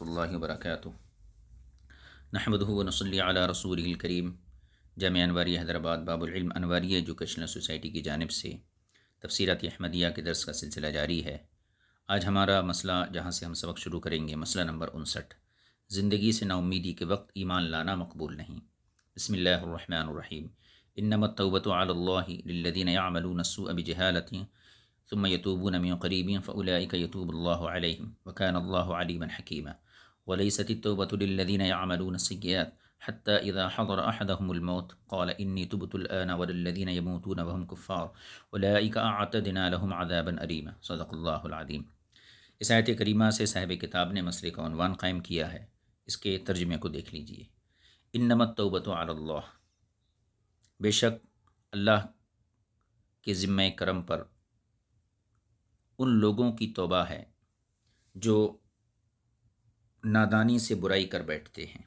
اللہ وبرکاتہ نحمدہ ونصلی علی رسولہ الکریم۔ جامعہ انواریہ حیدرآباد باب العلم انواریہ ایجوکیشنل سوسائٹی کی جانب سے تفسیرات احمدیہ کے درس کا سلسلہ جاری ہے۔ آج ہمارا مسئلہ جہاں سے ہم سبق شروع کریں گے، مسئلہ نمبر 59، زندگی سے نا امیدی کے وقت ایمان لانا مقبول نہیں۔ بسم اللہ الرحمن الرحیم۔ انما التوبۃ علی اللہ للذین یعملون السوء بجہالۃ ثم يتوبون من قریب فأولئک یتوب اللہ علیہم وکان اللہ علیما حکیما وليست التوبة للذين يعملون السيئات حتى إذا حضر أحدهم الموت قال إني تبت الآن وللذين يموتون وهم كفار أولئك أعتدنا لهم عذابا أليما صدق اللہ العظیم۔ اس آیت کریمہ سے صاحب کتاب نے مسئلے کا عنوان قائم کیا ہے، اس کے ترجمے کو دیکھ لیجئے۔ انما التوبۃ علی اللہ، بے شک اللہ کے ذمہ کرم پر ان لوگوں کی توبہ ہے جو نادانی سے برائی کر بیٹھتے ہیں،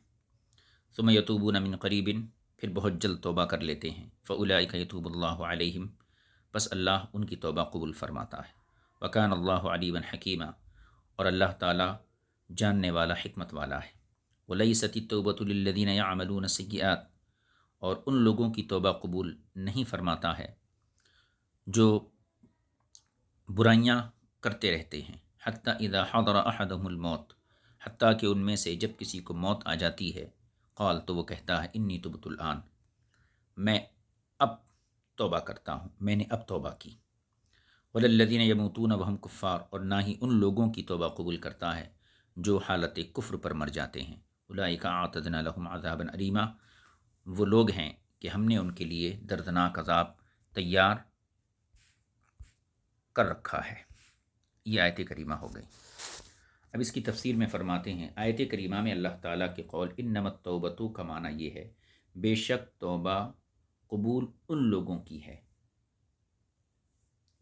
ثم یتوبون من قریب، پھر بہت جلد توبہ کر لیتے ہیں، فاولئک یتوب اللہ علیہم، پس اللہ ان کی توبہ قبول فرماتا ہے، وکان اللہ علیما حکیما، اور اللہ تعالی جاننے والا حکمت والا ہے۔ ولیست التوبۃ للذین یعملون السیئات، اور ان لوگوں کی توبہ قبول نہیں فرماتا ہے جو برائیاں کرتے رہتے ہیں، حتی اذا حضر احدهم الموت، حتیٰ کہ ان میں سے جب کسی کو موت آ جاتی ہے، قال، تو وہ کہتا ہے، انی تبت الآن، میں اب توبہ کرتا ہوں، میں نے اب توبہ کی۔ وللذین یموتون وہم کفار، اور نہ ہی ان لوگوں کی توبہ قبول کرتا ہے جو حالت کفر پر مر جاتے ہیں۔ اولئک اعتدنا لہم عذابا الیما، وہ لوگ ہیں کہ ہم نے ان کے لیے دردناک عذاب تیار کر رکھا ہے۔ یہ آیت کریمہ ہو گئی۔ اب اس کی تفسیر میں فرماتے ہیں، آیت کریمہ میں اللہ تعالیٰ کے قول انما التوبۃ کا معنی یہ ہے، بے شک توبہ قبول ان لوگوں کی ہے۔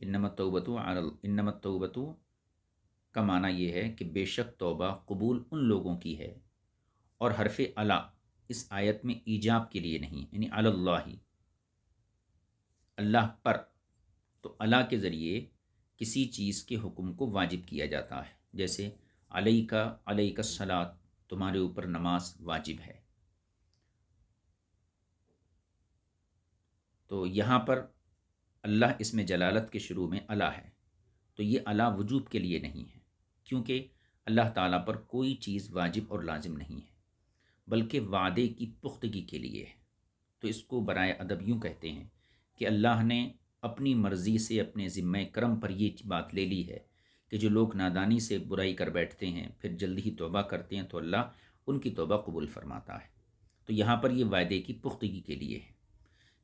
انما التوبۃ کا معنی یہ ہے کہ بے شک توبہ قبول ان لوگوں کی ہے، اور حرف علی اس آیت میں ایجاب کے لیے نہیں، یعنی علی اللہ، اللہ پر، تو علی کے ذریعے کسی چیز کے حکم کو واجب کیا جاتا ہے، جیسے علیک الصلاۃ، تمہارے اوپر نماز واجب ہے۔ تو یہاں پر اللہ اس میں جلالت کے شروع میں علی ہے، تو یہ علی وجوب کے لیے نہیں ہے، کیونکہ اللہ تعالیٰ پر کوئی چیز واجب اور لازم نہیں ہے، بلکہ وعدے کی پختگی کے لیے ہے۔ تو اس کو برائے ادب یوں کہتے ہیں کہ اللہ نے اپنی مرضی سے اپنے ذمہ کرم پر یہ بات لے لی ہے کہ جو لوگ نادانی سے برائی کر بیٹھتے ہیں پھر جلد ہی توبہ کرتے ہیں تو اللہ ان کی توبہ قبول فرماتا ہے۔ تو یہاں پر یہ وعدے کی پختگی کے لیے ہے۔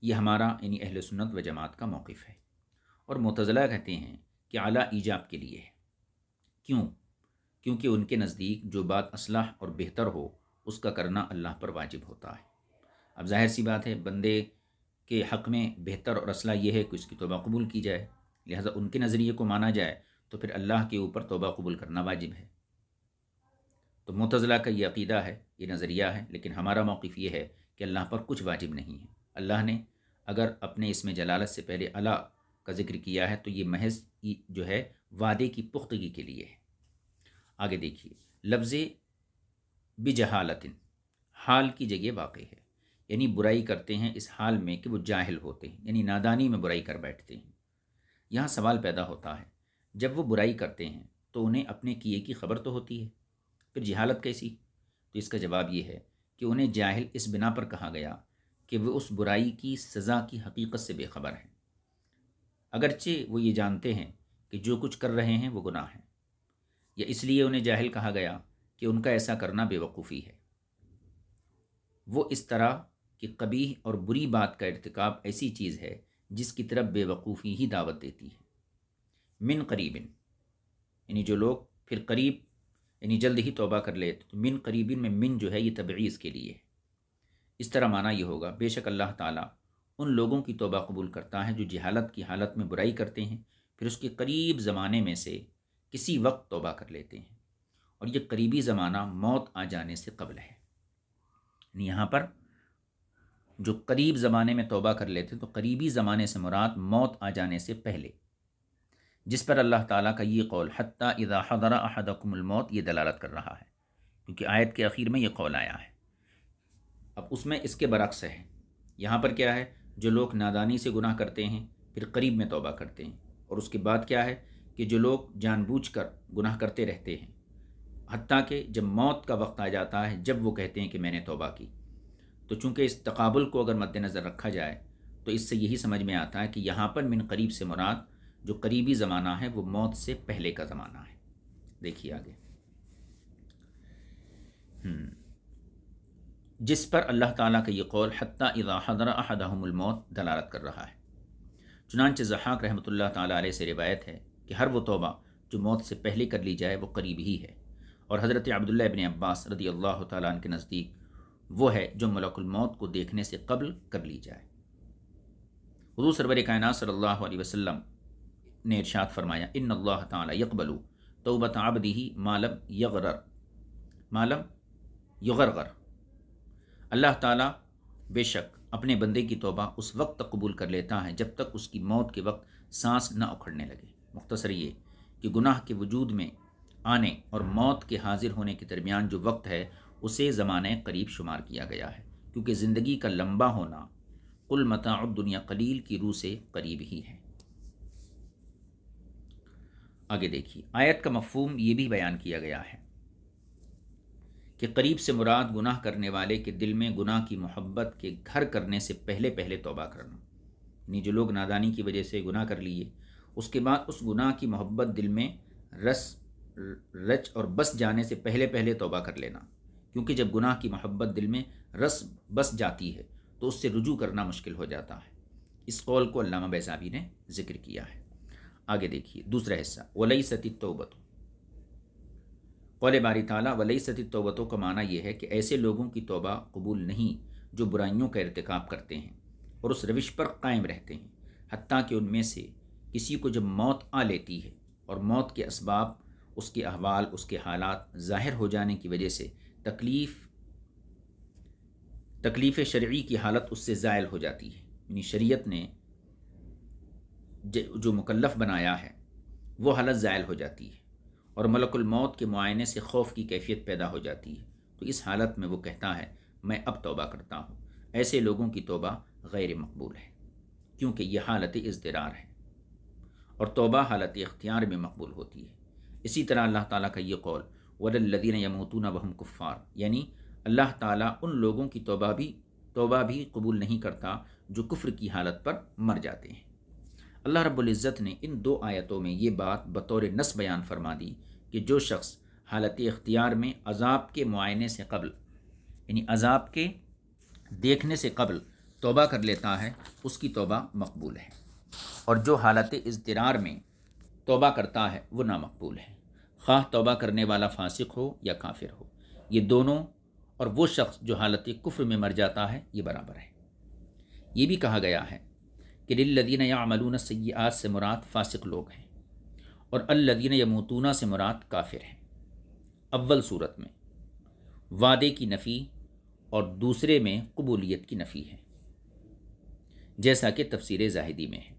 یہ ہمارا یعنی اہل سنت و جماعت کا موقف ہے، اور معتزلہ کہتے ہیں کہ اعلیٰ ایجاب کے لیے ہے۔ کیوں؟ کیونکہ ان کے نزدیک جو بات اصلاح اور بہتر ہو اس کا کرنا اللہ پر واجب ہوتا ہے۔ اب ظاہر سی بات ہے، بندے کے حق میں بہتر اور اصلاح یہ ہے کہ اس کی توبہ قبول کی جائے، لہذا ان کے نظریے کو مانا جائے تو پھر اللہ کے اوپر توبہ قبول کرنا واجب ہے۔ تو معتزلہ کا یہ عقیدہ ہے، یہ نظریہ ہے، لیکن ہمارا موقف یہ ہے کہ اللہ پر کچھ واجب نہیں ہے۔ اللہ نے اگر اپنے اسم جلالت سے پہلے اللہ کا ذکر کیا ہے تو یہ محض جو ہے وعدے کی پختگی کے لیے ہے۔ آگے دیکھیے، لفظ بجہالت حال کی جگہ واقع ہے، یعنی برائی کرتے ہیں اس حال میں کہ وہ جاہل ہوتے ہیں، یعنی نادانی میں برائی کر بیٹھتے ہیں۔ یہاں سوال پیدا ہوتا ہے، جب وہ برائی کرتے ہیں تو انہیں اپنے کیے کی خبر تو ہوتی ہے، پھر جہالت کیسی؟ تو اس کا جواب یہ ہے کہ انہیں جاہل اس بنا پر کہا گیا کہ وہ اس برائی کی سزا کی حقیقت سے بے خبر ہیں، اگرچہ وہ یہ جانتے ہیں کہ جو کچھ کر رہے ہیں وہ گناہ ہے، یا اس لیے انہیں جاہل کہا گیا کہ ان کا ایسا کرنا بے وقوفی ہے۔ وہ اس طرح کہ قبیح اور بری بات کا ارتکاب ایسی چیز ہے جس کی طرف بے وقوفی ہی دعوت دیتی ہے۔ من قریب، یعنی جو لوگ پھر قریب یعنی جلد ہی توبہ کر لیتے، تو من قریب میں من جو ہے یہ تبعیض کے لیے ہے۔ اس طرح معنی یہ ہوگا، بے شک اللہ تعالیٰ ان لوگوں کی توبہ قبول کرتا ہے جو جہالت کی حالت میں برائی کرتے ہیں، پھر اس کے قریب زمانے میں سے کسی وقت توبہ کر لیتے ہیں، اور یہ قریبی زمانہ موت آ جانے سے قبل ہے۔ یعنی یہاں پر جو قریب زمانے میں توبہ کر لیتے تو قریبی زمانے سے مراد موت آ جانے سے پہلے، جس پر اللہ تعالیٰ کا یہ قول حتی اذا حضر احدکم الموت یہ دلالت کر رہا ہے، کیونکہ آیت کے اخیر میں یہ قول آیا ہے۔ اب اس میں اس کے برعکس ہے، یہاں پر کیا ہے، جو لوگ نادانی سے گناہ کرتے ہیں پھر قریب میں توبہ کرتے ہیں، اور اس کے بعد کیا ہے کہ جو لوگ جان بوجھ کر گناہ کرتے رہتے ہیں، حتیٰ کہ جب موت کا وقت آ جاتا ہے جب وہ کہتے ہیں کہ میں نے توبہ کی۔ تو چونکہ اس تقابل کو اگر مد نظر رکھا جائے تو اس سے یہی سمجھ میں آتا ہے کہ یہاں پر من قریب سے مراد جو قریبی زمانہ ہے وہ موت سے پہلے کا زمانہ ہے۔ دیکھیے آگے، جس پر اللہ تعالیٰ کا یہ قول حتیٰ اذا حضر احدہم الموت دلالت کر رہا ہے۔ چنانچہ ضحاک رحمۃ اللہ تعالیٰ علیہ سے روایت ہے کہ ہر وہ توبہ جو موت سے پہلے کر لی جائے وہ قریب ہی ہے، اور حضرت عبداللہ ابن عباس رضی اللہ تعالیٰ عنہ کے نزدیک وہ ہے جو ملک الموت کو دیکھنے سے قبل کر لی جائے۔ حضور سرور کائنات صلی اللہ علیہ وسلم نے ارشاد فرمایا، ان اللہ تعالی یقبل توبۃ عبدہ ما لم یغرغر، اللہ تعالیٰ بے شک اپنے بندے کی توبہ اس وقت تک قبول کر لیتا ہے جب تک اس کی موت کے وقت سانس نہ اکھڑنے لگے۔ مختصر یہ کہ گناہ کے وجود میں آنے اور موت کے حاضر ہونے کے درمیان جو وقت ہے اسے زمانہ قریب شمار کیا گیا ہے، کیونکہ زندگی کا لمبا ہونا قل متاع الدنیا قلیل کی روح سے قریب ہی ہے۔ آگے دیکھیے، آیت کا مفہوم یہ بھی بیان کیا گیا ہے کہ قریب سے مراد گناہ کرنے والے کے دل میں گناہ کی محبت کے گھر کرنے سے پہلے توبہ کرنا، یعنی جو لوگ نادانی کی وجہ سے گناہ کر لیے اس کے بعد اس گناہ کی محبت دل میں رچ اور بس جانے سے پہلے توبہ کر لینا، کیونکہ جب گناہ کی محبت دل میں رس بس جاتی ہے تو اس سے رجوع کرنا مشکل ہو جاتا ہے۔ اس قول کو علامہ بیضاوی نے ذکر کیا ہے۔ آگے دیکھیے دوسرا حصہ، وَلَيْسَتِ التَّوْبَةُ، قول باری تعالیٰ وَلَيْسَتِ التَّوْبَةُ کا معنی یہ ہے کہ ایسے لوگوں کی توبہ قبول نہیں جو برائیوں کا ارتکاب کرتے ہیں اور اس روش پر قائم رہتے ہیں، حتیٰ کہ ان میں سے کسی کو جب موت آ لیتی ہے اور موت کے اسباب، اس کے احوال، اس کے حالات ظاہر ہو جانے کی وجہ سے تکلیف شرعی کی حالت اس سے زائل ہو جاتی ہے، یعنی شریعت نے جو مکلف بنایا ہے وہ حالت زائل ہو جاتی ہے اور ملک الموت کے معائنے سے خوف کی کیفیت پیدا ہو جاتی ہے، تو اس حالت میں وہ کہتا ہے میں اب توبہ کرتا ہوں۔ ایسے لوگوں کی توبہ غیر مقبول ہے کیونکہ یہ حالت اضطرار ہے، اور توبہ حالت اختیار میں مقبول ہوتی ہے۔ اسی طرح اللہ تعالیٰ کا یہ قول وَلَلَّذِينَ يَمُوتُونَ وَهُمْ كُفَّارٌ، یعنی اللہ تعالیٰ ان لوگوں کی توبہ بھی قبول نہیں کرتا جو کفر کی حالت پر مر جاتے ہیں۔ اللہ رب العزت نے ان دو آیتوں میں یہ بات بطور نص بیان فرما دی کہ جو شخص حالت اختیار میں عذاب کے معائنے سے قبل، یعنی عذاب کے دیکھنے سے قبل توبہ کر لیتا ہے اس کی توبہ مقبول ہے، اور جو حالت اضطرار میں توبہ کرتا ہے وہ نامقبول ہے، خواہ توبہ کرنے والا فاسق ہو یا کافر ہو، یہ دونوں، اور وہ شخص جو حالت کفر میں مر جاتا ہے یہ برابر ہے۔ یہ بھی کہا گیا ہے کہ للذین یعملون السیئات سے مراد فاسق لوگ ہیں، اور الذین یموتون سے مراد کافر ہیں۔ اول صورت میں وعدے کی نفی اور دوسرے میں قبولیت کی نفی ہے، جیسا کہ تفسیر زاہدی میں ہے،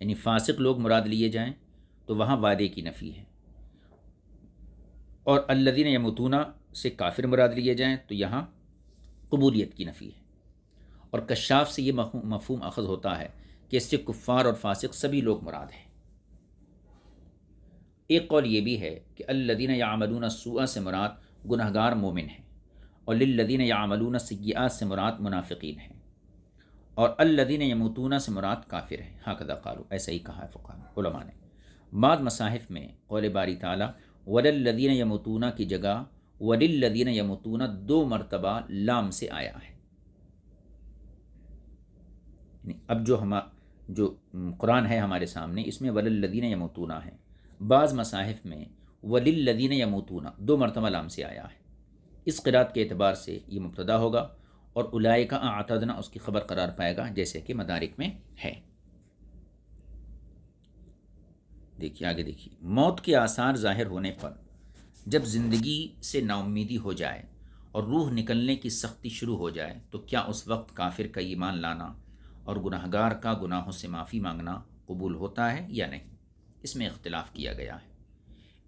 یعنی فاسق لوگ مراد لیے جائیں تو وہاں وعدے کی نفی ہے، اور الذین یموتون سے کافر مراد لیے جائیں تو یہاں قبولیت کی نفی ہے۔ اور کشاف سے یہ مفہوم اخذ ہوتا ہے کہ اس سے کفار اور فاسق سبھی لوگ مراد ہیں۔ ایک قول یہ بھی ہے کہ الذین یعملون السوء سے مراد گنہگار مومن ہیں، اور للذین یعملون السیئات سے مراد منافقین ہیں، اور الذین یموتون سے مراد کافر ہیں، ہکذا قالوا، ایسا ہی کہا ہے فقہاء علماء نے۔ بعض مصاحف میں قول باری تعالیٰ وللذین یموتون کی جگہ وللذین یموتون 2 مرتبہ لام سے آیا ہے، اب جو قرآن ہے ہمارے سامنے اس میں وللذین یموتون ہے، بعض مصاحف میں وللذین یموتون 2 مرتبہ لام سے آیا ہے۔ اس قرات کے اعتبار سے یہ مبتدا ہوگا اور اولئک اعتدنا اس کی خبر قرار پائے گا، جیسے کہ مدارک میں ہے۔ دیکھیے آگے دیکھیے، موت کے آثار ظاہر ہونے پر جب زندگی سے نا امیدی ہو جائے اور روح نکلنے کی سختی شروع ہو جائے تو کیا اس وقت کافر کا ایمان لانا اور گناہگار کا گناہوں سے معافی مانگنا قبول ہوتا ہے یا نہیں؟ اس میں اختلاف کیا گیا ہے۔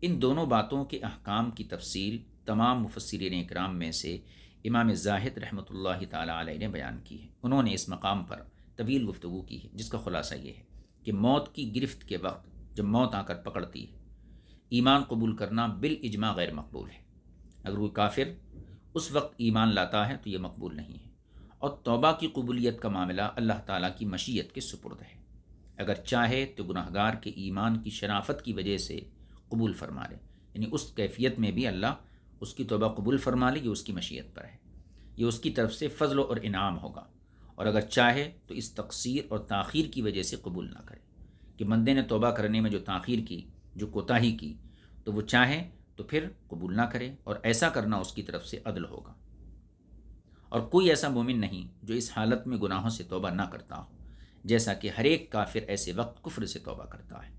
ان دونوں باتوں کے احکام کی تفصیل تمام مفسرین اکرام میں سے امام زاہد رحمۃ اللہ تعالی علیہ نے بیان کی ہے۔ انہوں نے اس مقام پر طویل گفتگو کی ہے، جس کا خلاصہ یہ ہے کہ موت کی گرفت کے وقت جب موت آ کر پکڑتی ہے، ایمان قبول کرنا بالاجماع غیر مقبول ہے۔ اگر کوئی کافر اس وقت ایمان لاتا ہے تو یہ مقبول نہیں ہے، اور توبہ کی قبولیت کا معاملہ اللہ تعالیٰ کی مشیت کے سپرد ہے۔ اگر چاہے تو گناہگار کے ایمان کی شرافت کی وجہ سے قبول فرما لے، یعنی اس کیفیت میں بھی اللہ اس کی توبہ قبول فرما لے، یہ اس کی مشیت پر ہے، یہ اس کی طرف سے فضل اور انعام ہوگا۔ اور اگر چاہے تو اس تقصیر اور تاخیر کی وجہ سے قبول نہ کرے، کہ بندے نے توبہ کرنے میں جو تاخیر کی، جو کوتاہی کی، تو وہ چاہے تو پھر قبول نہ کرے، اور ایسا کرنا اس کی طرف سے عدل ہوگا۔ اور کوئی ایسا مومن نہیں جو اس حالت میں گناہوں سے توبہ نہ کرتا ہو، جیسا کہ ہر ایک کافر ایسے وقت کفر سے توبہ کرتا ہے۔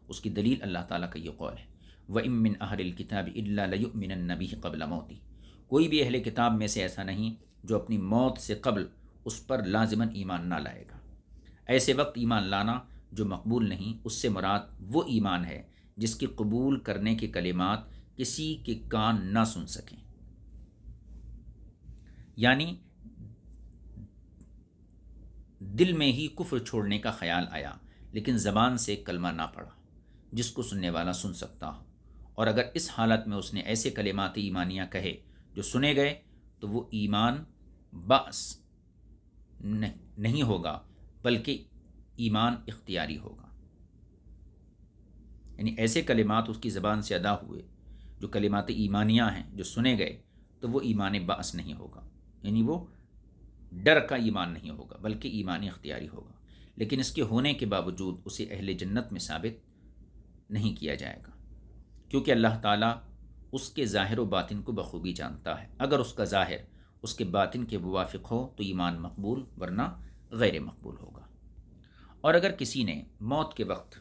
اس کی دلیل اللہ تعالیٰ کا یہ قول ہے، وَإِن مِّنْ أَهْلِ الْكِتَابِ إِلَّا لَيُؤْمِنَنَّ بِهِ قَبْلَ مَوْتِهِ، کوئی بھی اہل کتاب میں سے ایسا نہیں جو اپنی موت سے قبل اس پر لازماً ایمان نہ لائے گا۔ ایسے وقت ایمان لانا جو مقبول نہیں، اس سے مراد وہ ایمان ہے جس کی قبول کرنے کے کلمات کسی کے کان نہ سن سکیں، یعنی دل میں ہی کفر چھوڑنے کا خیال آیا لیکن زبان سے کلمہ نہ پڑا جس کو سننے والا سن سکتا ہو، اور اگر اس حالت میں اس نے ایسے کلمات ایمانیہ کہے جو سنے گئے تو وہ ایمان باعث نہیں ہوگا بلکہ ایمان اختیاری ہوگا۔ یعنی ایسے کلمات اس کی زبان سے ادا ہوئے جو کلمات ایمانیہ ہیں، جو سنے گئے، تو وہ ایمان باعث نہیں ہوگا، یعنی وہ ڈر کا ایمان نہیں ہوگا بلکہ ایمان اختیاری ہوگا۔ لیکن اس کے ہونے کے باوجود اسے اہل جنت میں ثابت نہیں کیا جائے گا، کیونکہ اللہ تعالیٰ اس کے ظاہر و باطن کو بخوبی جانتا ہے۔ اگر اس کا ظاہر اس کے باطن کے موافق ہو تو ایمان مقبول، ورنہ غیر مقبول ہوگا۔ اور اگر کسی نے موت کے وقت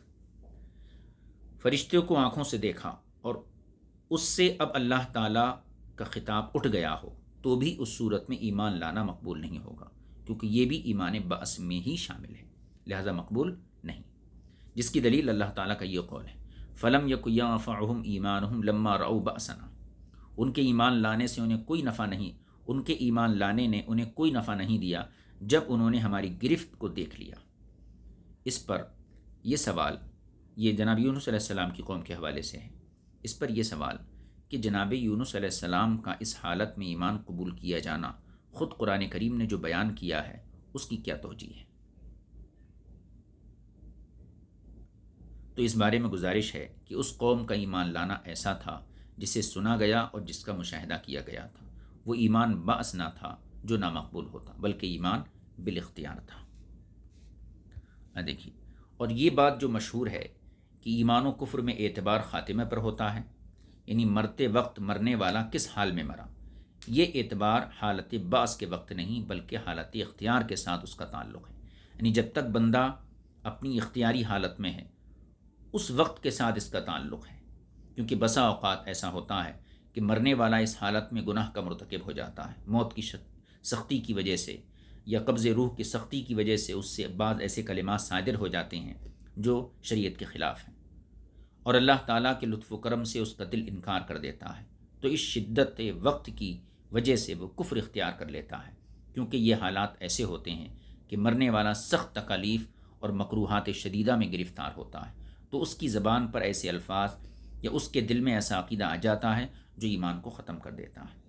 فرشتوں کو آنکھوں سے دیکھا اور اس سے اب اللہ تعالیٰ کا خطاب اٹھ گیا ہو تو بھی اس صورت میں ایمان لانا مقبول نہیں ہوگا، کیونکہ یہ بھی ایمان باعث میں ہی شامل ہے، لہذا مقبول نہیں۔ جس کی دلیل اللہ تعالیٰ کا یہ قول ہے، فَلَمْ يَكُ يَنفَعُهُمْ إِيمَانُهُمْ لَمَّا رَأَوْا بَأْسَنَا، ان کے ایمان لانے سے انہیں کوئی نفع نہیں، ان کے ایمان لانے نے انہیں کوئی نفع نہیں دیا جب انہوں نے ہماری گرفت کو دیکھ لیا۔ اس پر یہ سوال، یہ جناب یونس علیہ السلام کی قوم کے حوالے سے ہے، اس پر یہ سوال کہ جناب یونس علیہ السلام کا اس حالت میں ایمان قبول کیا جانا خود قرآن کریم نے جو بیان کیا ہے اس کی کیا توجیہ ہے؟ تو اس بارے میں گزارش ہے کہ اس قوم کا ایمان لانا ایسا تھا جسے سنا گیا اور جس کا مشاہدہ کیا گیا تھا، وہ ایمان باعث نہ تھا جو نامقبول ہوتا، بلکہ ایمان بالاختیار تھا۔ دیکھیے، اور یہ بات جو مشہور ہے کہ ایمان و کفر میں اعتبار خاتمے پر ہوتا ہے، یعنی مرتے وقت مرنے والا کس حال میں مرا، یہ اعتبار حالت بعث کے وقت نہیں بلکہ حالت اختیار کے ساتھ اس کا تعلق ہے۔ یعنی جب تک بندہ اپنی اختیاری حالت میں ہے اس وقت کے ساتھ اس کا تعلق ہے، کیونکہ بسا اوقات ایسا ہوتا ہے کہ مرنے والا اس حالت میں گناہ کا مرتکب ہو جاتا ہے، موت کی سختی کی وجہ سے یا قبض روح کی سختی کی وجہ سے اس سے بعض ایسے کلمات صادر ہو جاتے ہیں جو شریعت کے خلاف ہیں، اور اللہ تعالیٰ کے لطف و کرم سے اس کا دل انکار کر دیتا ہے، تو اس شدت وقت کی وجہ سے وہ کفر اختیار کر لیتا ہے، کیونکہ یہ حالات ایسے ہوتے ہیں کہ مرنے والا سخت تکالیف اور مکروہات شدیدہ میں گرفتار ہوتا ہے، تو اس کی زبان پر ایسے الفاظ یا اس کے دل میں ایسا عقیدہ آ جاتا ہے جو ایمان کو ختم کر دیتا ہے۔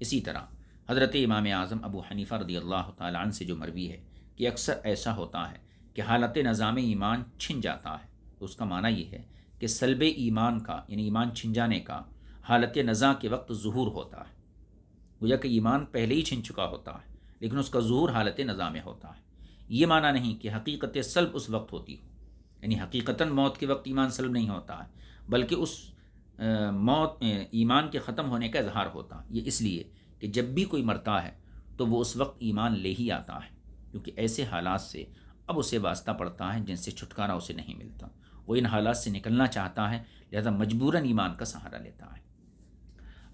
اسی طرح حضرت امام اعظم ابو حنیفہ رضی اللہ تعالیٰ عنہ سے جو مروی ہے کہ اکثر ایسا ہوتا ہے کہ حالت نظام ایمان چھن جاتا ہے، تو اس کا معنی یہ ہے کہ سلب ایمان کا، یعنی ایمان چھن جانے کا حالت نزا کے وقت ظہور ہوتا ہے، گویا کہ ایمان پہلے ہی چھن چکا ہوتا ہے لیکن اس کا ظہور حالت نزا میں ہوتا ہے۔ یہ معنی نہیں کہ حقیقت سلب اس وقت ہوتی ہو، یعنی حقیقتاً موت کے وقت ایمان سلب نہیں ہوتا ہے، بلکہ اس موت ایمان کے ختم ہونے کا اظہار ہوتا ہے۔ یہ اس لیے کہ جب بھی کوئی مرتا ہے تو وہ اس وقت ایمان لے ہی آتا ہے، کیونکہ ایسے حالات سے اب اسے واسطہ پڑتا ہے جن سے چھٹکارا اسے نہیں ملتا، وہ ان حالات سے نکلنا چاہتا ہے، لہذا مجبوراً ایمان کا سہارا لیتا ہے۔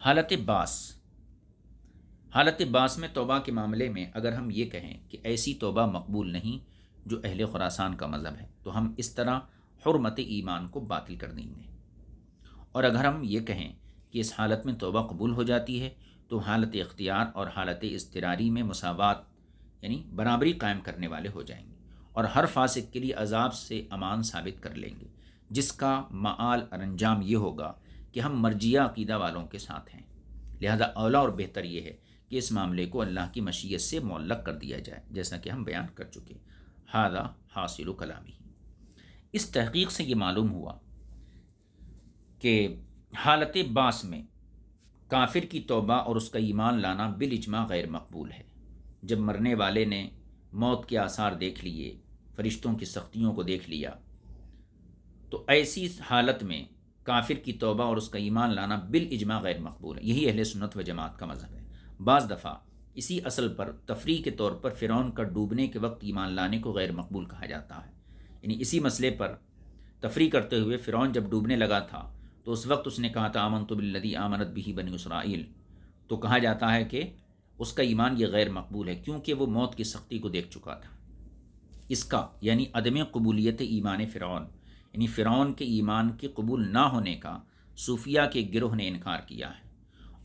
حالت بعث میں توبہ کے معاملے میں اگر ہم یہ کہیں کہ ایسی توبہ مقبول نہیں جو اہل خراسان کا مذہب ہے، تو ہم اس طرح حرمت ایمان کو باطل کر دیں گے، اور اگر ہم یہ کہیں کہ اس حالت میں توبہ قبول ہو جاتی ہے تو حالت اختیار اور حالت اضطراری میں مساوات یعنی برابری قائم کرنے والے ہو جائیں گے اور ہر فاسق کے لیے عذاب سے امان ثابت کر لیں گے، جس کا معال اور انجام یہ ہوگا کہ ہم مرجیہ عقیدہ والوں کے ساتھ ہیں۔ لہذا اولا اور بہتر یہ ہے کہ اس معاملے کو اللہ کی مشیت سے معلق کر دیا جائے، جیسا کہ ہم بیان کر چکے۔ ھذا حاصل کلامی، اس تحقیق سے یہ معلوم ہوا کہ حالت بعث میں کافر کی توبہ اور اس کا ایمان لانا بالاجماع غیر مقبول ہے۔ جب مرنے والے نے موت کے آثار دیکھ لیے، فرشتوں کی سختیوں کو دیکھ لیا، تو ایسی حالت میں کافر کی توبہ اور اس کا ایمان لانا بالاجماع غیر مقبول ہے۔ یہی اہل سنت و جماعت کا مذہب ہے۔ بعض دفعہ اسی اصل پر تفریح کے طور پر فرعون کا ڈوبنے کے وقت ایمان لانے کو غیر مقبول کہا جاتا ہے، یعنی اسی مسئلے پر تفریح کرتے ہوئے فرعون جب ڈوبنے لگا تھا تو اس وقت اس نے کہا تھا آمنت بالذی آمنت بہ بنی اسرائیل، تو کہا جاتا ہے کہ اس کا ایمان یہ غیر مقبول ہے کیونکہ وہ موت کی سختی کو دیکھ چکا تھا۔ اس کا یعنی عدم قبولیت ایمان فرعون، یعنی فرعون کے ایمان کے قبول نہ ہونے کا صوفیہ کے گروہ نے انکار کیا ہے،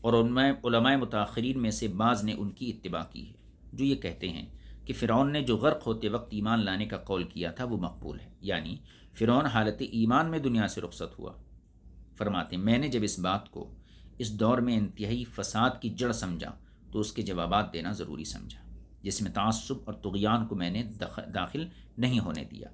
اور ان میں علماء متاخرین میں سے بعض نے ان کی اتباع کی ہے، جو یہ کہتے ہیں کہ فرعون نے جو غرق ہوتے وقت ایمان لانے کا قول کیا تھا وہ مقبول ہے، یعنی فرعون حالت ایمان میں دنیا سے رخصت ہوا۔ فرماتے ہیں میں نے جب اس بات کو اس دور میں انتہائی فساد کی جڑ سمجھا تو اس کے جوابات دینا ضروری سمجھا، جس میں تعصب اور طغیان کو میں نے داخل نہیں ہونے دیا،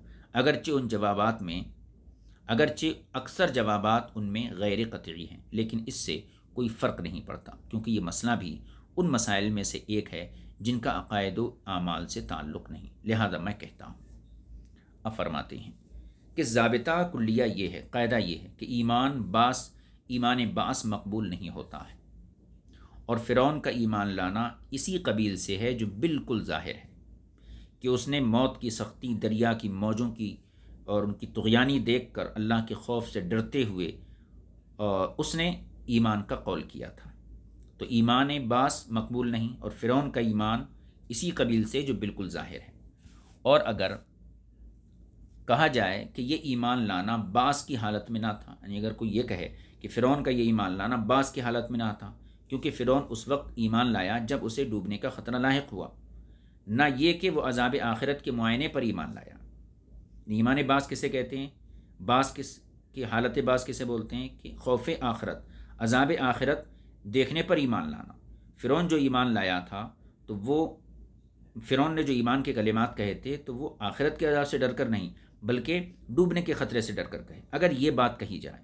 اگرچہ اکثر جوابات ان میں غیر قطعی ہیں، لیکن اس سے کوئی فرق نہیں پڑتا کیونکہ یہ مسئلہ بھی ان مسائل میں سے ایک ہے جن کا عقائد و اعمال سے تعلق نہیں۔ لہذا میں کہتا ہوں، اب فرماتے ہیں کہ ضابطہ کلیہ یہ ہے، قاعدہ یہ ہے کہ ایمان بعث مقبول نہیں ہوتا ہے، اور فرعون کا ایمان لانا اسی قبیل سے ہے جو بالکل ظاہر ہے کہ اس نے موت کی سختی، دریا کی موجوں کی اور ان کی طغیانی دیکھ کر اللہ کے خوف سے ڈرتے ہوئے اس نے ایمان کا قول کیا تھا، تو ایمان بعث مقبول نہیں، اور فرعون کا ایمان اسی قبیل سے جو بالکل ظاہر ہے۔ اور اگر کہا جائے کہ یہ ایمان لانا بعث کی حالت میں نہ تھا، یعنی اگر کوئی یہ کہے کہ فرعون کا یہ ایمان لانا بعث کی حالت میں نہ تھا کیونکہ فرعون اس وقت ایمان لایا جب اسے ڈوبنے کا خطرہ لاحق ہوا، نہ یہ کہ وہ عذاب آخرت کے معائنے پر ایمان لایا۔ ایمان بعث کسے کہتے ہیں؟ کی حالت بعث کسے بولتے ہیں؟ کہ خوف آخرت، عذاب آخرت دیکھنے پر ایمان لانا۔ فرعون جو ایمان لایا تھا تو وہ فرعون نے جو ایمان کے کلمات کہے تھے تو وہ آخرت کے عذاب سے ڈر کر نہیں بلکہ ڈوبنے کے خطرے سے ڈر کر کہے۔ اگر یہ بات کہی جائے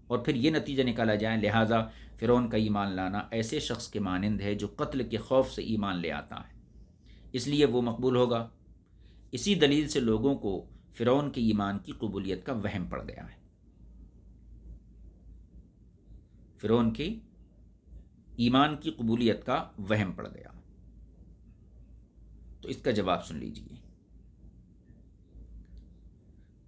اور پھر یہ نتیجہ نکالا جائے لہٰذا فرعون کا ایمان لانا ایسے شخص کے مانند ہے جو قتل کے خوف سے ایمان لے آتا ہے، اس لیے وہ مقبول ہوگا۔ اسی دلیل سے لوگوں کو فرعون کے ایمان کی قبولیت کا وہم پڑ گیا ہے۔ فرعون کے ایمان کی قبولیت کا وہم پڑ گیا، تو اس کا جواب سن لیجئے۔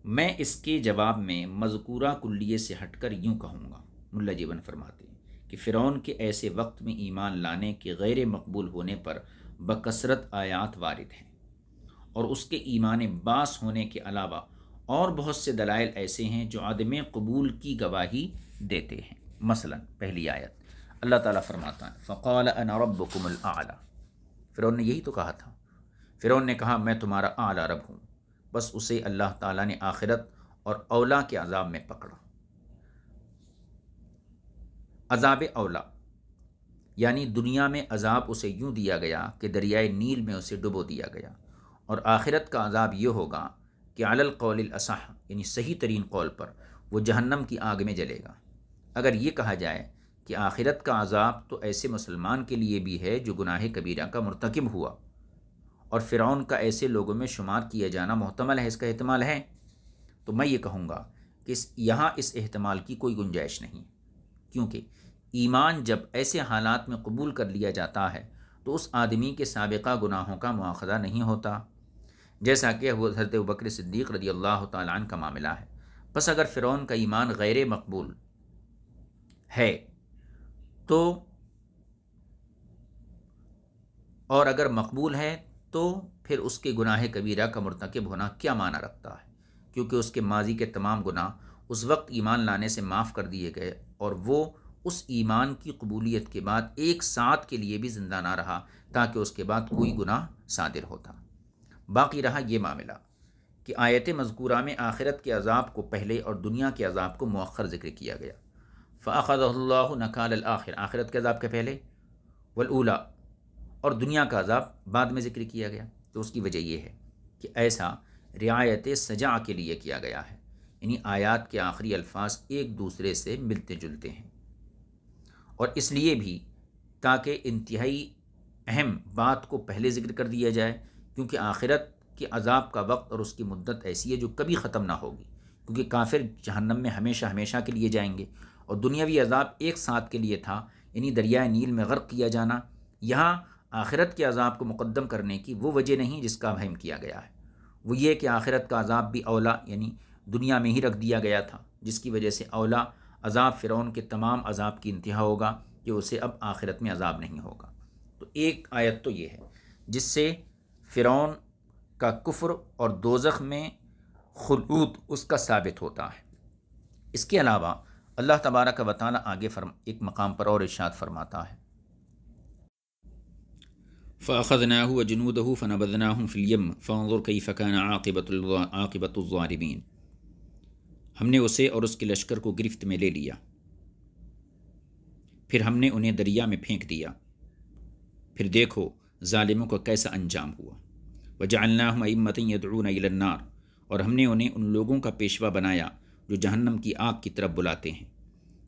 میں اس کے جواب میں مذکورہ کلیے سے ہٹ کر یوں کہوں گا، ملا جیون فرماتے ہیں کہ فرعون کے ایسے وقت میں ایمان لانے کے غیر مقبول ہونے پر بکثرت آیات وارد ہیں، اور اس کے ایمان بعث ہونے کے علاوہ اور بہت سے دلائل ایسے ہیں جو عدم قبول کی گواہی دیتے ہیں۔ مثلا پہلی آیت اللہ تعالیٰ فرماتا ہے فقال انا ربکم الاعلی، فرعون نے یہی تو کہا تھا، فرعون نے کہا میں تمہارا اعلیٰ رب ہوں، بس اسے اللہ تعالیٰ نے آخرت اور اولا کے عذاب میں پکڑا۔ عذاب اولا یعنی دنیا میں عذاب اسے یوں دیا گیا کہ دریائے نیل میں اسے ڈبو دیا گیا، اور آخرت کا عذاب یہ ہوگا کہ علی القول الاصح یعنی صحیح ترین قول پر وہ جہنم کی آگ میں جلے گا۔ اگر یہ کہا جائے کہ آخرت کا عذاب تو ایسے مسلمان کے لیے بھی ہے جو گناہ کبیرہ کا مرتکب ہوا، اور فرعون کا ایسے لوگوں میں شمار کیا جانا محتمل ہے، اس کا احتمال ہے، تو میں یہ کہوں گا کہ یہاں اس احتمال کی کوئی گنجائش نہیں، کیونکہ ایمان جب ایسے حالات میں قبول کر لیا جاتا ہے تو اس آدمی کے سابقہ گناہوں کا مواخذہ نہیں ہوتا، جیسا کہ حضرت ابوبکر صدیق رضی اللہ تعالیٰ عنہ کا معاملہ ہے۔ پس اگر فرعون کا ایمان غیر مقبول ہے تو اور اگر مقبول ہے تو پھر اس کے گناہ کبیرہ کا مرتکب ہونا کیا معنی رکھتا ہے، کیونکہ اس کے ماضی کے تمام گناہ اس وقت ایمان لانے سے معاف کر دیے گئے اور وہ اس ایمان کی قبولیت کے بعد ایک ساتھ کے لیے بھی زندہ نہ رہا تاکہ اس کے بعد کوئی گناہ صادر ہوتا۔ باقی رہا یہ معاملہ کہ آیت مذکورہ میں آخرت کے عذاب کو پہلے اور دنیا کے عذاب کو مؤخر ذکر کیا گیا۔ فَأَخَذَهُ اللَّهُ نَكَالَ الْآخِرَ، آخرت کے عذاب کے پہلے، وَالْأُولَى، اور دنیا کا عذاب بعد میں ذکر کیا گیا۔ تو اس کی وجہ یہ ہے کہ ایسا رعایت سجع کے لیے کیا گیا ہے، یعنی آیات کے آخری الفاظ ایک دوسرے سے ملتے جلتے ہیں، اور اس لیے بھی تاکہ انتہائی اہم بات کو پہلے ذکر کر دیا جائے، کیونکہ آخرت کے عذاب کا وقت اور اس کی مدت ایسی ہے جو کبھی ختم نہ ہوگی، کیونکہ کافر جہنم میں ہمیشہ ہمیشہ کے لیے جائیں گے، اور دنیاوی عذاب ایک ساتھ کے لیے تھا، یعنی دریائے نیل میں غرق کیا جانا۔ یہاں آخرت کے عذاب کو مقدم کرنے کی وہ وجہ نہیں جس کا وہم کیا گیا ہے، وہ یہ کہ آخرت کا عذاب بھی اولا، یعنی دنیا میں ہی رکھ دیا گیا تھا، جس کی وجہ سے اولا عذاب فرعون کے تمام عذاب کی انتہا ہوگا کہ اسے اب آخرت میں عذاب نہیں ہوگا۔ تو ایک آیت تو یہ ہے جس سے فرعون کا کفر اور دوزخ میں خلود اس کا ثابت ہوتا ہے۔ اس کے علاوہ اللہ تبارک و تعالیٰ آگے ایک مقام پر اور ارشاد فرماتا ہے، فَأَخَذْنَاهُ وَجُنُودَهُ فَنَبَذْنَاهُمْ فِي الْيَمِّ فَانظُرْ كَيْفَ كَانَ عَاقِبَةُ الظَّالِمِينَ، ہم نے اسے اور اس کے لشکر کو گرفت میں لے لیا، پھر ہم نے انہیں دریا میں پھینک دیا، پھر دیکھو ظالموں کا کیسا انجام ہوا۔ وَجَعَلْنَاهُمْ أَئِمَّةً يَدْعُونَ إِلَى النَّارِ، اور ہم نے انہیں ان لوگوں کا پیشوا بنایا جو جہنم کی آگ کی طرف بلاتے ہیں۔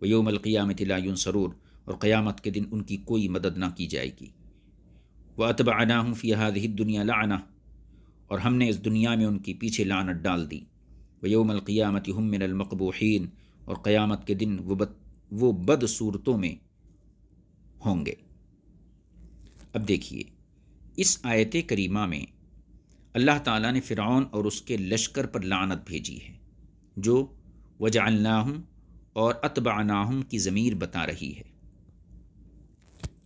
وَيَوْمَ الْقِيَامَةِ لَا يُنصَرُونَ، اور قیامت کے دن ان کی کوئی مدد نہ کی جائے گی۔ وَأَتْبَعْنَاهُمْ فِي هَذِهِ الدُّنْيَا لَعْنَةً، اور ہم نے اس دنیا میں ان کی پیچھے لعنت ڈال دی۔ وَيَوْمَ الْقِيَامَةِ هُمْ مِنَ الْمَقْبُوحِينَ، اور قیامت کے دن وہ بد صورتوں میں ہوں گے۔ اب دیکھیے اس آیت کریمہ میں اللہ تعالیٰ نے فرعون اور اس کے لشکر پر لعنت بھیجی ہے، جو وجعلناہم اور اتبعناہم کی ضمیر بتا رہی ہے،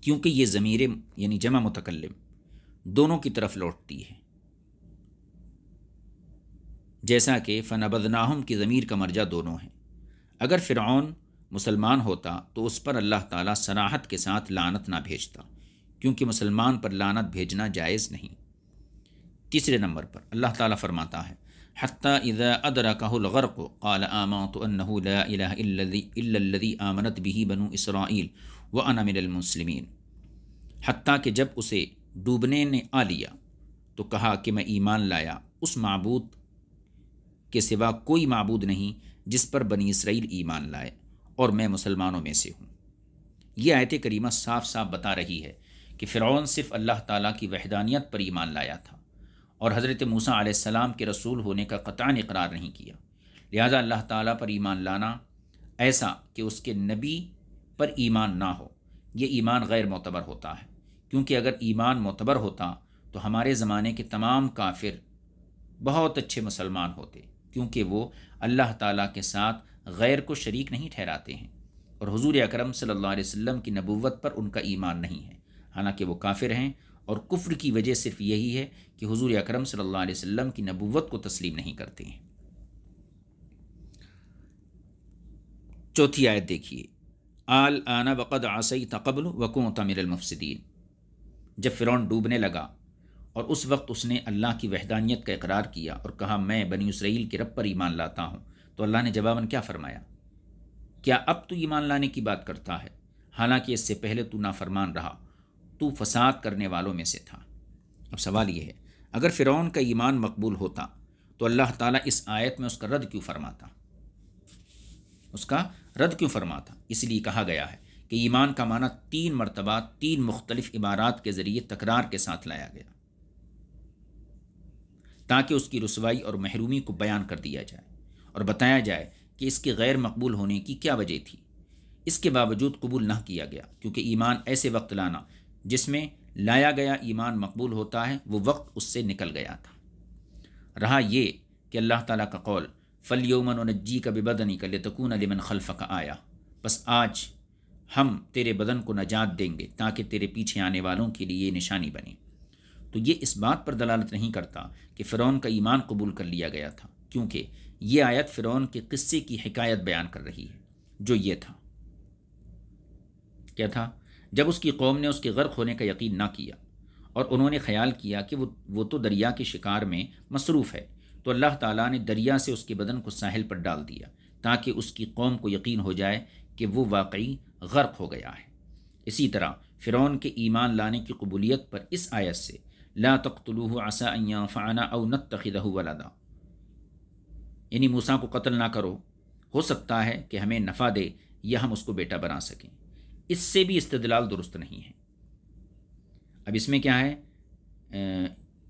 کیونکہ یہ ضمیریں یعنی جمع متکلم دونوں کی طرف لوٹتی ہے، جیسا کہ فنبذناہم کی ضمیر کا مرجع دونوں ہیں۔ اگر فرعون مسلمان ہوتا تو اس پر اللہ تعالیٰ صراحت کے ساتھ لعنت نہ بھیجتا، کیونکہ مسلمان پر لعنت بھیجنا جائز نہیں۔ تیسرے نمبر پر اللہ تعالیٰ فرماتا ہے، حتیٰ اذا ادرکہ الغرق قال آمنت انہ لا الہ الا الذی آمنت بہ بنو اسرائیل وانا من المسلمین، حتیٰ کہ جب اسے ڈوبنے نے آ لیا تو کہا کہ میں ایمان لایا اس معبود کے سوا کوئی معبود نہیں جس پر بنی اسرائیل ایمان لائے، اور میں مسلمانوں میں سے ہوں۔ یہ آیت کریمہ صاف صاف بتا رہی ہے کہ فرعون صرف اللہ تعالیٰ کی وحدانیت پر ایمان لایا تھا اور حضرت موسیٰ علیہ السلام کے رسول ہونے کا قطعاً اقرار نہیں کیا، لہذا اللہ تعالیٰ پر ایمان لانا ایسا کہ اس کے نبی پر ایمان نہ ہو، یہ ایمان غیر معتبر ہوتا ہے، کیونکہ اگر ایمان معتبر ہوتا تو ہمارے زمانے کے تمام کافر بہت اچھے مسلمان ہوتے، کیونکہ وہ اللہ تعالیٰ کے ساتھ غیر کو شریک نہیں ٹھہراتے ہیں، اور حضور اکرم صلی اللہ علیہ وسلم کی نبوت پر ان کا ایمان نہیں ہے، حالانکہ وہ کافر ہیں، اور کفر کی وجہ صرف یہی ہے کہ حضور اکرم صلی اللہ علیہ وسلم کی نبوت کو تسلیم نہیں کرتے ہیں۔ چوتھی آیت دیکھیے، الآن وقد عصیت قبل وکنت من المفسدین، جب فرعون ڈوبنے لگا اور اس وقت اس نے اللہ کی وحدانیت کا اقرار کیا اور کہا میں بنی اسرائیل کے رب پر ایمان لاتا ہوں، تو اللہ نے جواباً کیا فرمایا، کیا اب تو ایمان لانے کی بات کرتا ہے، حالانکہ اس سے پہلے تو نافرمان رہا، تو فساد کرنے والوں میں سے تھا۔ اب سوال یہ ہے، اگر فرعون کا ایمان مقبول ہوتا تو اللہ تعالیٰ اس آیت میں اس کا رد کیوں فرماتا؟ اس لیے کہا گیا ہے کہ ایمان کا معنی 3 مرتبہ 3 مختلف عبارات کے ذریعے تکرار کے ساتھ لایا گیا، تاکہ اس کی رسوائی اور محرومی کو بیان کر دیا جائے اور بتایا جائے کہ اس کے غیر مقبول ہونے کی کیا وجہ تھی۔ اس کے باوجود قبول نہ کیا گیا، کیونکہ ایمان ایسے وقت لانا جس میں لایا گیا ایمان مقبول ہوتا ہے، وہ وقت اس سے نکل گیا تھا۔ رہا یہ کہ اللہ تعالیٰ کا قول فَالْيَوْمَ نُنَجِّيكَ بِبَدَنِكَ لِتَكُونَ لِمَنْ خَلْفَكَ آیَةً، بس آج ہم تیرے بدن کو نجات دیں گے تاکہ تیرے پیچھے آنے والوں کے لیے یہ نشانی بنے۔ تو یہ اس بات پر دلالت نہیں کرتا کہ فرعون کا ایمان قبول کر لیا گیا تھا، کیونکہ یہ آیت فرعون کے قصے کی حکایت بیان کر رہی ہے جو یہ تھا۔ کیا تھا؟ جب اس کی قوم نے اس کے غرق ہونے کا یقین نہ کیا اور انہوں نے خیال کیا کہ وہ تو دریا کے شکار میں مصروف ہے، تو اللہ تعالیٰ نے دریا سے اس کے بدن کو ساحل پر ڈال دیا تاکہ اس کی قوم کو یقین ہو جائے کہ وہ واقعی غرق ہو گیا ہے۔ اسی طرح فرعون کے ایمان لانے کی قبولیت پر اس آیت سے لا تقتلوه عسى ان ينفعنا او نتخذه ولدا، یعنی موسیٰ کو قتل نہ کرو، ہو سکتا ہے کہ ہمیں نفع دے یا ہم اس کو بیٹا بنا سکیں۔ اس سے بھی استدلال درست نہیں ہے۔ اب اس میں کیا ہے؟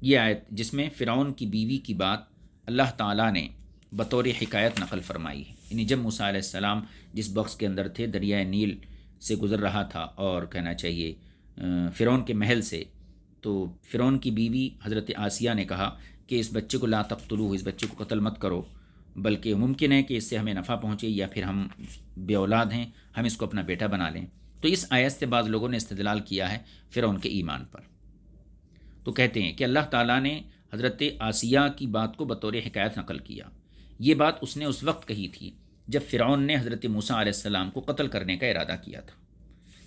یہ آیت جس میں فرعون کی بیوی کی بات اللہ تعالیٰ نے بطور حکایت نقل فرمائی ہے، یعنی جب موسیٰ علیہ السلام جس باکس کے اندر تھے دریائے نیل سے گزر رہا تھا، اور کہنا چاہیے فرعون کے محل سے، تو فرعون کی بیوی حضرت آسیہ نے کہا کہ اس بچے کو لا تقتلوہ، اس بچے کو قتل مت کرو، بلکہ ممکن ہے کہ اس سے ہمیں نفع پہنچے یا پھر ہم بے اولاد ہیں، ہم اس کو اپنا بیٹا بنا لیں۔ تو اس آیت سے بعض لوگوں نے استدلال کیا ہے فرعون کے ایمان پر، تو کہتے ہیں کہ اللہ تعالیٰ نے حضرت آسیہ کی بات کو بطور حکایت نقل کیا۔ یہ بات اس نے اس وقت کہی تھی جب فرعون نے حضرت موسیٰ علیہ السلام کو قتل کرنے کا ارادہ کیا تھا۔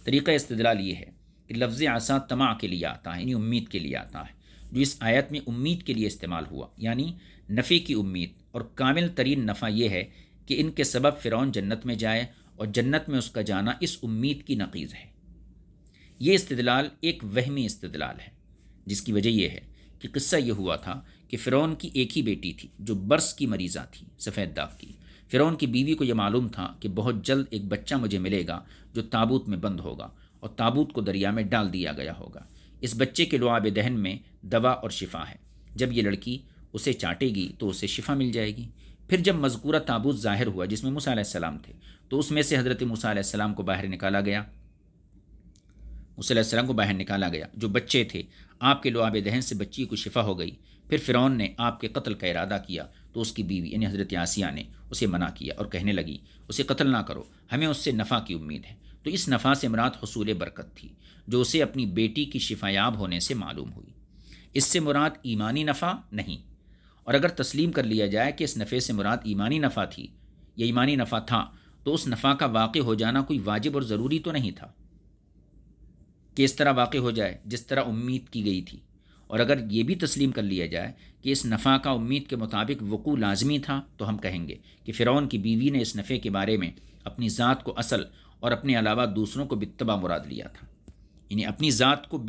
طریقہ استدلال یہ ہے کہ لفظ عصا طمع کے لیے آتا ہے، یعنی امید کے لیے آتا ہے، جو اس آیت میں امید کے لیے استعمال ہوا، یعنی نفع کی امید، اور کامل ترین نفع یہ ہے کہ ان کے سبب فرعون جنت میں جائے، اور جنت میں اس کا جانا اس امید کی نقیض ہے۔ یہ استدلال ایک وہمی استدلال ہے، جس کی وجہ یہ ہے کہ قصہ یہ ہوا تھا کہ فرعون کی ایک ہی بیٹی تھی جو برس کی مریضہ تھی، سفید داغ کی۔ فرعون کی بیوی کو یہ معلوم تھا کہ بہت جلد ایک بچہ مجھے ملے گا جو تابوت میں بند ہوگا اور تابوت کو دریا میں ڈال دیا گیا ہوگا۔ اس بچے کے لعاب دہن میں دوا اور شفا ہے، جب یہ لڑکی اسے چاٹے گی تو اسے شفا مل جائے گی۔ پھر جب مذکورہ تابوت ظاہر ہوا جس میں موسیٰ علیہ السلام تھے، تو اس میں سے حضرت موسیٰ علیہ السلام کو باہر نکالا گیا، موسیٰ علیہ السلام کو باہر نکالا گیا جو بچے تھے، آپ کے لعاب دہن سے بچی کو شفا ہو گئی۔ پھر فرعون نے آپ کے قتل کا ارادہ کیا تو اس کی بیوی یعنی حضرت آسیہ نے اسے منع کیا اور کہنے لگی اسے قتل نہ کرو، ہمیں اس سے نفع کی امید ہے۔ تو اس نفع سے مراد حصول برکت تھی جو اسے اپنی بیٹی کی شفا یاب ہونے سے معلوم ہوئی۔ اس سے مراد ایمانی نفع نہیں، اور اگر تسلیم کر لیا جائے کہ اس نفع سے مراد ایمانی نفع تھی یا ایمانی نفع تھا، تو اس نفع کا واقع ہو جانا کوئی واجب اور ضروری تو نہیں تھا کہ اس طرح واقع ہو جائے جس طرح امید کی گئی تھی۔ اور اگر یہ بھی تسلیم کر لیا جائے کہ اس نفع کا امید کے مطابق وقوع لازمی تھا، تو ہم کہیں گے کہ فرعون کی بیوی نے اس نفع کے بارے میں اپنی ذات کو اصل اور اپنے علاوہ دوسروں کو بالطبع مراد لیا تھا، یعنی اپنی ذات کو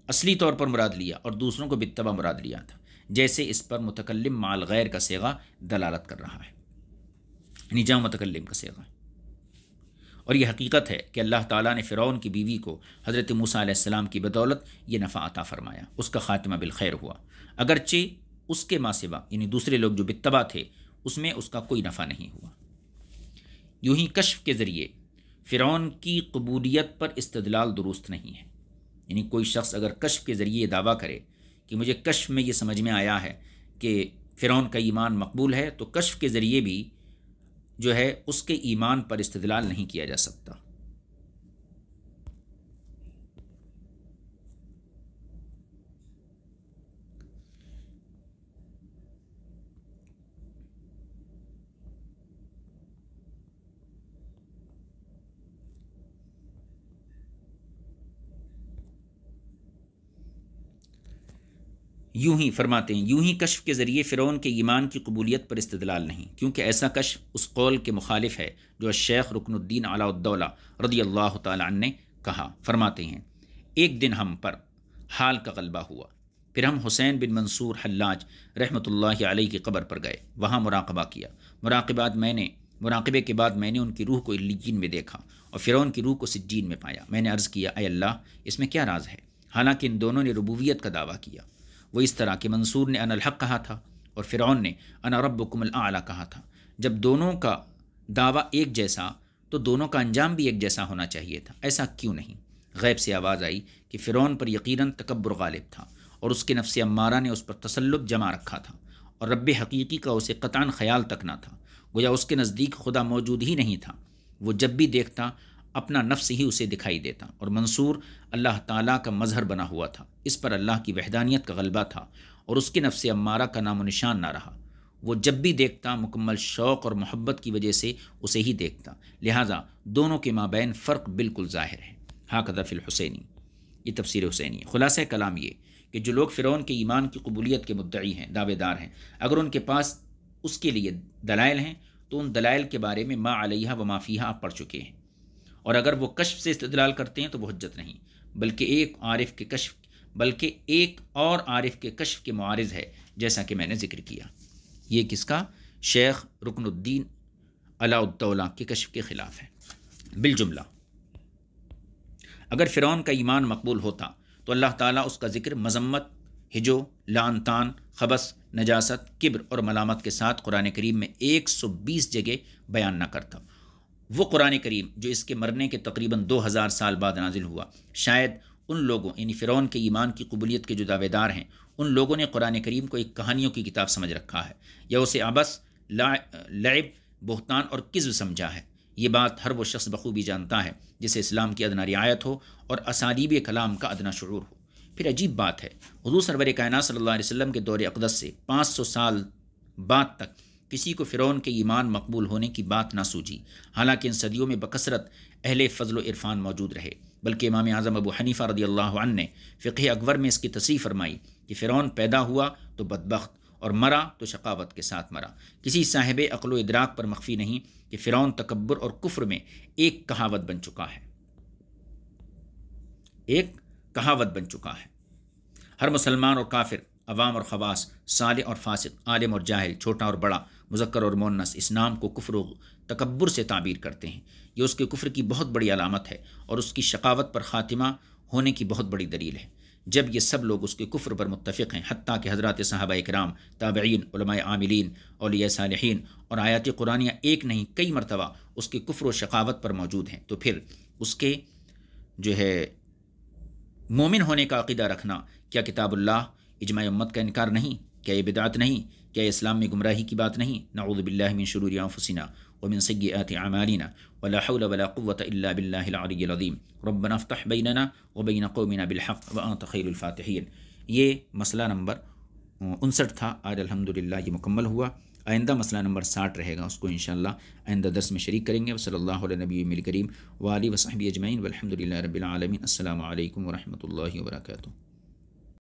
اصلی طور پر مراد لیا اور دوسروں کو بالطبع مراد لیا تھا، جیسے اس پر متکلم مع الغیر کا صیغہ دلالت کر رہا ہے، یعنی جمع متکلم کا صیغہ۔ اور یہ حقیقت ہے کہ اللہ تعالیٰ نے فرعون کی بیوی کو حضرت موسیٰ علیہ السلام کی بدولت یہ نفع عطا فرمایا، اس کا خاتمہ بالخیر ہوا، اگرچہ اس کے ما سوا یعنی دوسرے لوگ جو بالطبع تھے اس میں اس کا کوئی نفع نہیں ہوا۔ یوں ہی کشف کے ذریعے فرعون کی قبولیت پر استدلال درست نہیں ہے، یعنی کوئی شخص اگر کشف کے ذریعے یہ دعویٰ کرے کہ مجھے کشف میں یہ سمجھ میں آیا ہے کہ فرعون کا ایمان مقبول ہے، تو کشف کے ذریعے بھی جو ہے اس کے ایمان پر استدلال نہیں کیا جا سکتا۔ یوں ہی فرماتے ہیں، یوں ہی کشف کے ذریعے فرعون کے ایمان کی قبولیت پر استدلال نہیں، کیونکہ ایسا کشف اس قول کے مخالف ہے جو الشیخ رکن الدین علاء الدولہ رضی اللہ تعالی عنہ نے کہا۔ فرماتے ہیں ایک دن ہم پر حال کا غلبہ ہوا، پھر ہم حسین بن منصور حلاج رحمۃ اللہ علیہ کی قبر پر گئے، وہاں مراقبہ کیا۔ مراقبے کے بعد میں نے ان کی روح کو علیین میں دیکھا اور فرعون کی روح کو سجین میں پایا۔ میں نے عرض کیا اے اللہ اس میں کیا راز ہے؟ حالانکہ ان دونوں نے ربوبیت کا دعویٰ کیا، وہ اس طرح کہ منصور نے انا الحق کہا تھا اور فرعون نے انا ربکم الاعلی کہا تھا۔ جب دونوں کا دعویٰ ایک جیسا تو دونوں کا انجام بھی ایک جیسا ہونا چاہیے تھا، ایسا کیوں نہیں؟ غیب سے آواز آئی کہ فرعون پر یقیناً تکبر غالب تھا اور اس کے نفس امارہ نے اس پر تسلط جمع رکھا تھا، اور رب حقیقی کا اسے قطعاً خیال تک نہ تھا، گویا اس کے نزدیک خدا موجود ہی نہیں تھا، وہ جب بھی دیکھتا اپنا نفس ہی اسے دکھائی دیتا، اور منصور اللہ تعالیٰ کا مظہر بنا ہوا تھا، اس پر اللہ کی وحدانیت کا غلبہ تھا اور اس کے نفس امارہ کا نام و نشان نہ رہا، وہ جب بھی دیکھتا مکمل شوق اور محبت کی وجہ سے اسے ہی دیکھتا، لہٰذا دونوں کے مابین فرق بالکل ظاہر ہے۔ ہاکذا فی الحسینی، یہ تفسیر حسینی۔ خلاصہ کلام یہ کہ جو لوگ فرعون کے ایمان کی قبولیت کے مدعی ہیں، دعوے دار ہیں، اگر ان کے پاس اس کے لیے دلائل ہیں تو ان دلائل کے بارے میں ما علیہا و ما فیہا آپ پڑھ چکے ہیں، اور اگر وہ کشف سے استدلال کرتے ہیں تو وہ حجت نہیں، بلکہ ایک اور عارف کے کشف کے معارض ہے، جیسا کہ میں نے ذکر کیا۔ یہ کس کا؟ شیخ رکن الدین علاء الدولہ کے کشف کے خلاف ہے۔ بالجملہ اگر فرعون کا ایمان مقبول ہوتا تو اللہ تعالیٰ اس کا ذکر مذمت، ہجو، لعن طعن، خبث، نجاست، کبر اور ملامت کے ساتھ قرآن کریم میں 120 جگہ بیان نہ کرتا۔ وہ قرآن کریم جو اس کے مرنے کے تقریباً 2000 سال بعد نازل ہوا، شاید ان لوگوں یعنی فرعون کے ایمان کی قبولیت کے جو دعوے دار ہیں، ان لوگوں نے قرآن کریم کو ایک کہانیوں کی کتاب سمجھ رکھا ہے، یا اسے عبث، لعب، بہتان اور کذب سمجھا ہے۔ یہ بات ہر وہ شخص بخوبی جانتا ہے جسے اسلام کی ادنا رعایت ہو اور اسالیب کلام کا ادنا شعور ہو۔ پھر عجیب بات ہے، حضور سرور کائنات صلی اللہ علیہ وسلم کے دور اقدس سے 500 سال بعد تک کسی کو فرعون کے ایمان مقبول ہونے کی بات نہ سوجی، حالانکہ ان صدیوں میں بکثرت اہل فضل و عرفان موجود رہے، بلکہ امام اعظم ابو حنیفہ رضی اللہ عنہ نے فقہ اکبر میں اس کی تصریح فرمائی کہ فرعون پیدا ہوا تو بدبخت اور مرا تو شقاوت کے ساتھ مرا۔ کسی صاحب عقل و ادراک پر مخفی نہیں کہ فرعون تکبر اور کفر میں ایک کہاوت بن چکا ہے۔ ہر مسلمان اور کافر، عوام اور خواص، صالح اور فاسق، عالم اور جاہل، چھوٹا اور بڑا، مذکر اور مؤنث اس نام کو کفر و تکبر سے تعبیر کرتے ہیں۔ یہ اس کے کفر کی بہت بڑی علامت ہے اور اس کی شقاوت پر خاتمہ ہونے کی بہت بڑی دلیل ہے۔ جب یہ سب لوگ اس کے کفر پر متفق ہیں، حتیٰ کہ حضرات صحابہ کرام، تابعین، علماء عاملین، اولیاء صالحین اور آیات قرآنیہ ایک نہیں کئی مرتبہ اس کے کفر و شقاوت پر موجود ہیں، تو پھر اس کے مومن ہونے کا عقیدہ رکھنا کیا کتاب اللہ، اجماع امت کا انکار نہیں؟ کیا یہ بدعت نہیں؟ کیا یہ اسلام میں گمراہی کی بات نہیں؟ نعوذ باللہ من شرور انفسنا ومن سیئات اعمالنا ولا حول ولا قوة الا باللہ العلی العظیم ربنا افتح بیننا وبین قومنا بالحق وانت خیر الفاتحین۔ یہ مسئلہ نمبر 59 تھا، آج الحمدللہ یہ مکمل ہوا۔ آئندہ مسئلہ نمبر 60 رہے گا، اس کو انشاءاللہ آئندہ درس میں شریک کریں گے۔ وصلی اللہ علیہ نبی کریم وآلہ وصحبہ اجمعین والحمدللہ رب العالمین۔ السلام علیکم ورحمۃ اللہ وبرکاتہ۔